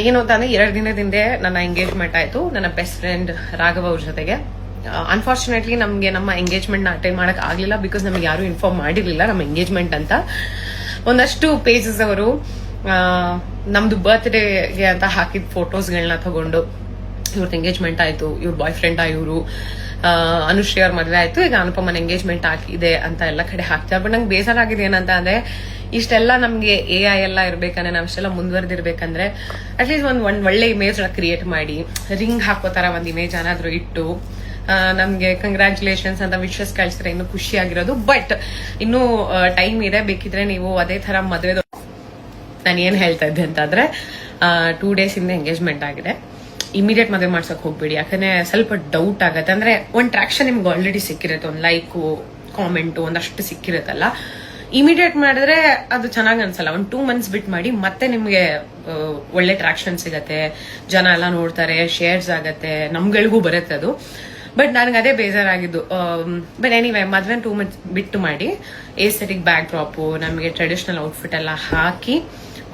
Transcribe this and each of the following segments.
ಏನು ಅಂತಂದ್ರೆ 2 ದಿನದಿಂದ ನನ್ನ ಎಂಗೇಜ್ಮೆಂಟ್ ಆಯ್ತು ನನ್ನ ಬೆಸ್ಟ್ ಫ್ರೆಂಡ್ ರಾಘವ್ ಅವ್ರ ಜೊತೆಗೆ. ಅನ್ಫಾರ್ಚುನೇಟ್ಲಿ ನಮ್ಗೆ ನಮ್ಮ ಎಂಗೇಜ್ಮೆಂಟ್ ನ ಅಟೆಂಡ್ ಮಾಡಕ್ ಆಗ್ಲಿಲ್ಲ, ಬಿಕಾಸ್ ನಮ್ಗೆ ಯಾರು ಇನ್ಫಾರ್ಮ್ ಮಾಡಿರ್ಲಿಲ್ಲ ನಮ್ಮ ಎಂಗೇಜ್ಮೆಂಟ್ ಅಂತ. ಒಂದಷ್ಟು ಪೇಜಸ್ ಅವರು ನಮ್ದು ಬರ್ತ್ಡೇಗೆ ಅಂತ ಹಾಕಿದ ಫೋಟೋಸ್ಗಳನ್ನ ತಗೊಂಡು ಇವ್ರದ್ದು ಎಂಗೇಜ್ಮೆಂಟ್ ಆಯ್ತು, ಇವ್ರ ಬಾಯ್ ಫ್ರೆಂಡ್ ಇವರು ಅನುಶ್ರೀ ಅವ್ರ ಮದ್ವೆ ಆಯ್ತು, ಈಗ ಅನುಪಮನ್ ಎಂಗೇಜ್ಮೆಂಟ್ ಆಗಿದೆ ಅಂತ ಎಲ್ಲ ಕಡೆ ಹಾಕ್ತಾರೆ. ಬಟ್ ನಂಗೆ ಬೇಸರ ಆಗಿದೆ ಏನಂತ ಅಂದ್ರೆ, ಇಷ್ಟೆಲ್ಲ ನಮ್ಗೆ AI ಎಲ್ಲ ಇರ್ಬೇಕಂದ್ರೆ, ನಾವ್ ಇಷ್ಟೆಲ್ಲ ಮುಂದುವರೆದಿರ್ಬೇಕಂದ್ರೆ ಅಟ್ಲೀಸ್ಟ್ ಒಂದ್ ಒಳ್ಳೆ ಇಮೇಜ್ ಕ್ರಿಯೇಟ್ ಮಾಡಿ, ರಿಂಗ್ ಹಾಕೋ ತರ ಒಂದ್ ಇಮೇಜ್ ಏನಾದ್ರು ಇಟ್ಟು ನಮ್ಗೆ ಕಂಗ್ರಾಚುಲೇಷನ್ಸ್ ಅಂತ ವಿಶಸ್ ಕಳ್ಸಿದ್ರೆ ಇನ್ನು ಖುಷಿ ಆಗಿರೋದು. ಬಟ್ ಇನ್ನೂ ಟೈಮ್ ಇದೆ, ಬೇಕಿದ್ರೆ ನೀವು ಅದೇ ತರ ಮದ್ವೆ. ನಾನು ಏನ್ ಹೇಳ್ತಾ ಇದ್ದೆ ಅಂತಂದ್ರೆ, 2 days ಇಂದ ಎಂಗೇಜ್ಮೆಂಟ್ ಆಗಿದೆ, ಇಮಿಡಿಯೇಟ್ ಮದುವೆ ಮಾಡ್ಸಕ್ ಹೋಗ್ಬೇಡಿ. ಯಾಕಂದ್ರೆ ಸ್ವಲ್ಪ ಡೌಟ್ ಆಗತ್ತೆ. ಅಂದ್ರೆ ಒಂದ್ ಟ್ರಾಕ್ಷನ್ ನಿಮ್ಗೆ ಆಲ್ರೆಡಿ ಸಿಕ್ಕಿರುತ್ತೆ, ಒಂದ್ ಲೈಕು ಕಾಮೆಂಟು ಒಂದಷ್ಟು ಸಿಕ್ಕಿರುತ್ತಲ್ಲ. ಇಮಿಡಿಯೇಟ್ ಮಾಡಿದ್ರೆ ಅದು ಚೆನ್ನಾಗ್ ಅನ್ಸಲ್ಲ. ಒಂದ್ 2 months ಬಿಟ್ ಮಾಡಿ, ಮತ್ತೆ ನಿಮ್ಗೆ ಒಳ್ಳೆ ಟ್ರಾಕ್ಷನ್ ಸಿಗತ್ತೆ, ಜನ ಎಲ್ಲ ನೋಡ್ತಾರೆ, ಶೇರ್ಸ್ ಆಗತ್ತೆ, ನಮ್ಗಳಿಗೂ ಬರುತ್ತೆ ಅದು. ಬಟ್ ನನಗೆ ಅದೇ ಬೇಜಾರಾಗಿದ್ದು. ಬಟ್ ಎನಿವೇ, ಮದ್ವೆ 2 months ಬಿಟ್ಟು ಮಾಡಿ, ಏಸ್ಥೆಟಿಕ್ ಬ್ಯಾಕ್ ಡ್ರಾಪು, ನಮಗೆ ಟ್ರೆಡಿಷನಲ್ ಔಟ್ಫಿಟ್ ಎಲ್ಲ ಹಾಕಿ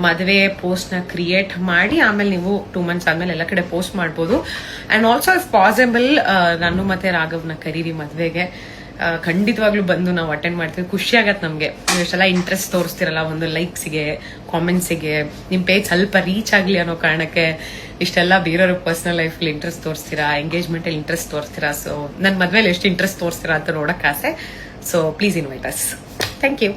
ಮದುವೆ ಪೋಸ್ಟ್ ನ ಕ್ರಿಯೇಟ್ ಮಾಡಿ, ಆಮೇಲೆ ನೀವು 2 months ಆದ್ಮೇಲೆ ಎಲ್ಲ ಕಡೆ ಪೋಸ್ಟ್ ಮಾಡ್ಬೋದು. ಅಂಡ್ ಆಲ್ಸೋ ಇಫ್ ಪಾಸಿಬಲ್ ನಾನು ಮತ್ತೆ ರಾಘವ್ನ ಕರೀರಿ ಮದ್ವೆಗೆ. ಖಂಡಿತವಾಗ್ಲೂ ಬಂದು ನಾವು ಅಟೆಂಡ್ ಮಾಡ್ತೀವಿ. ಖುಷಿ ಆಗತ್ತೆ ನಮ್ಗೆ, ನೀವು ಇಷ್ಟೆಲ್ಲ ಇಂಟ್ರೆಸ್ಟ್ ತೋರಿಸ್ತಿರಲ್ಲ, ಒಂದು ಲೈಕ್ಸ್ಗೆ, ಕಾಮೆಂಟ್ಸ್ಗೆ, ನಿಮ್ ಪೇಜ್ ಸ್ವಲ್ಪ ರೀಚ್ ಆಗ್ಲಿ ಅನ್ನೋ ಕಾರಣಕ್ಕೆ ಇಷ್ಟೆಲ್ಲ ಬೇರೆಯವ್ರ ಪರ್ಸನಲ್ ಲೈಫ್ ಇಂಟ್ರೆಸ್ಟ್ ತೋರಿಸ್ತೀರಾ, ಎಂಗೇಜ್ಮೆಂಟ್ ಅಲ್ಲಿ ಇಂಟ್ರೆಸ್ಟ್ ತೋರಿಸ್ತೀರಾ. ಸೊ ನನ್ ಮದ್ವೆಲಿ ಎಷ್ಟು ಇಂಟ್ರೆಸ್ಟ್ ತೋರಿಸ್ತೀರಾ ಅಂತ ನೋಡಕ್ ಆಸೆ. So please invite us. Thank you.